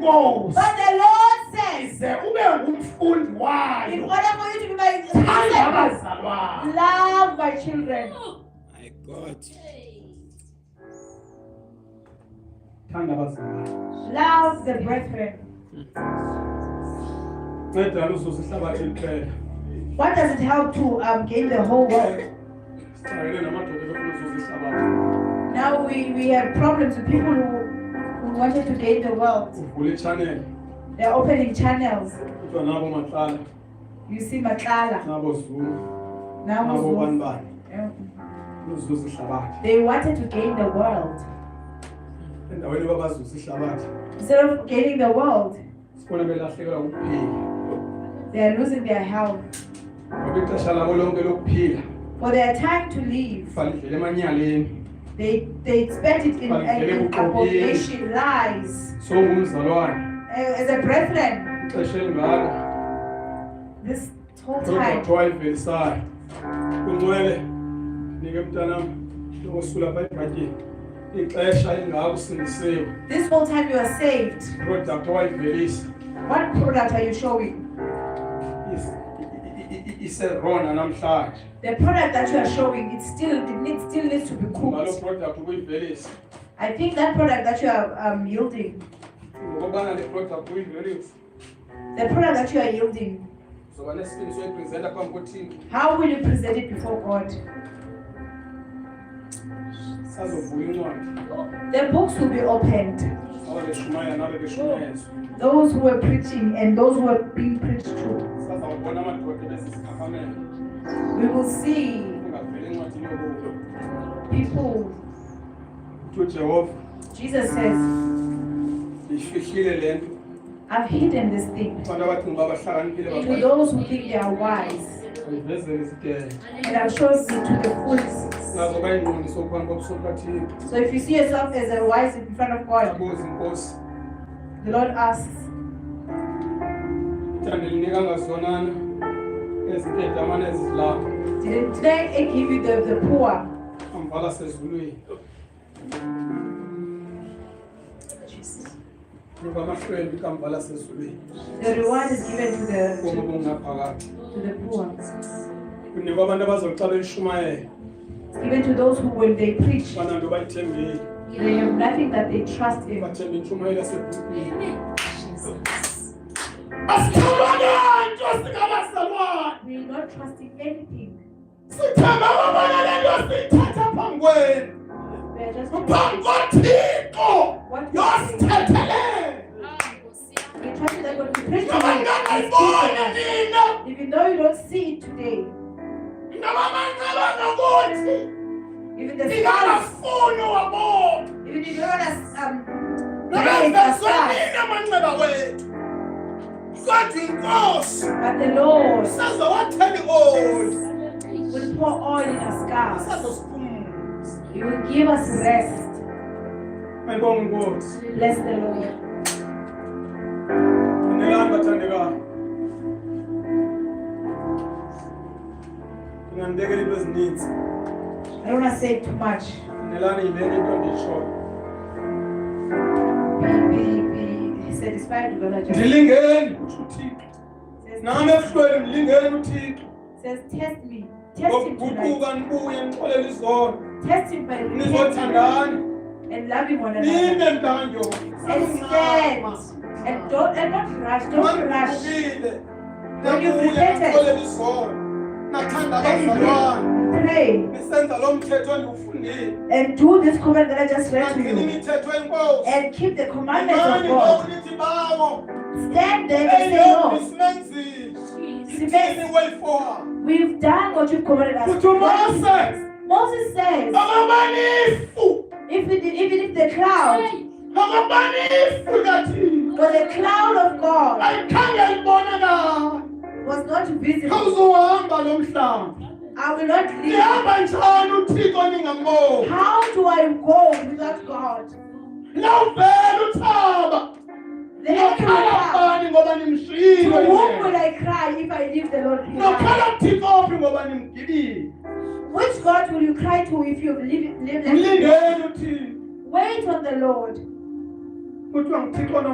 But the Lord says, ize ube ngumfundi in wayo order for you to be my disciple, abazalwane. love my children. My God. Thanda abazalwane. Love the brethren. Nceda uzuze ihlabathi liphela. What does it help to gain the whole world? Sicakele namadoda befuna uzuze ihlabathi. Now we have problems with people who wanted to gain the world. Uvule i-channel. They're opening channels. Kuthiwa nabo Matlala, You see Matlala. nabo Zulu, Now nabo who's- banibani. Uzuze ihlabathi. they wanted to gain the world. Endaweni babazuze ihlabathi. Instead of gaining the world, Sibona belahlekelwa ukuphila. they are losing their health. Ngoba ixesha labo lonke lokuphila For their time to live, falidlele emanyaleni. they spend it in abomination, lies. So ngumzalwane. As a brethren, Ixesha elingaka. this whole Kodwa time, kuthiwa ayivelisayo. Kunqwele nike mntanam osula apha ebhatyeni. Ixesha elingaka usindisiwe. this whole time you are saved. Product owayivelisa. What product are you showing? Iserona namhlanje. The product that you are showing, it still needs to be Ngalo cooked. product ukuyivelisa. I think that product that you are yielding, Ngokubana le product uyivelisa. the product that you are yielding, Zoba nesipini soyipresenta phambi koThixo. how will you present it before God? Sazovula incwadi. The books will be opened. Ababeshumayela nabe beshumayezwa. Those who were preaching and those who were being preached to. Sazawubona amadoda bezisikhafamela. We will see Ungaveli encwadini yobuko. people. Kuthiwa Jehova, Jesus says, ndiyifihlile le nto. I've hidden this thing Abantu abacinga uba bahlakaniphile to baqala. those who think they are wise, Ayivezele izidele. and I've shown it to the fools. Nazoba ingqondo sokuphambi kobuso bukaThixo. So if you see yourself as a wise in front of God, Abuze inkosi. the Lord asks, Ithande linikanga zonana. Ezikedamane ezidlapha. did I give you the poor? Amvala sezulwini. Ngoba amahlwempu kamvala sezulwini. The reward is given to Konke okungaphakathi. the poor. Kunikwa abantu abazoqala ishumayela. It's given to those who, when they preach, Bananto bayithembile. they have nothing that they trust in. Bathemba intshumayelo yasebhubhini. Asithabanga inkosi kabazalwane. We are not trusting anything. Sithemba babona le nto siyithatha phambi kwenu. We are just Phambi koThixo. what we are saying. Yosithethelele. We trust that when we preach Noma today, ningayiboni it's good nina. even though you don't see it today, Noma mancabanga ukuthi even the stars, ningakafuni wabona. even if you don't Noma raise the stars, sesonile amanxeba wethu. Kodwa inkosi but the Lord sazowathela ioli. will pour oil in our scars. Sazosiphumza. He will give us rest. Ayibonga inkosi. Bless the Lord. Ngelani bathandekayo. Ngingandekela into ezininzi. I don't want to say too much. Ngelani yilena into ndiyishoyo. Be satisfied with what I just said. Ndilingeni uthi uThixo. Says, Nami ebuhlweni ndilingeni uThixo. says, test me. Test him tonight. Ngokuguquka nibuye nixolele izono. Test him by repenting Nizothandana. and loving one another. Nime mntanjo. And stand. And not rush. Don't rush. Manibukile. When you've Nibuye repented, nixolele izono. Nathanda abazalwane. pray Nisenza lo mthetho endiwufundile. and do this command that I just read to Nagcina you. imithetho yenkosi. And keep the commandments of Imani God. lokhu nithi bawo. Stand there and say, Eyodwa no, isimenzile. Sibe- Ithini way forward. we've done what you've commanded us. Kuthi uMoses. Moses says, Akabanifu. even if the cloud Akabanifu kathini. was a cloud of God Ayikhange ibonakala. was not visible, Awuzohamba lo mhlaba. I will not leave. Nihamba njani uThixo ningamboni? How do I go without God? Lawuvela uthaba. The heaven will Nokhala come. bani ngoba To nimshiyile whom will yena. I cry if I leave the Lord behind? Nokhala Thixo phi ngoba nimgibile. Which God will you cry to if you live like Mlingeni uThixo. Wait on the Lord. Kuthiwa nguThixo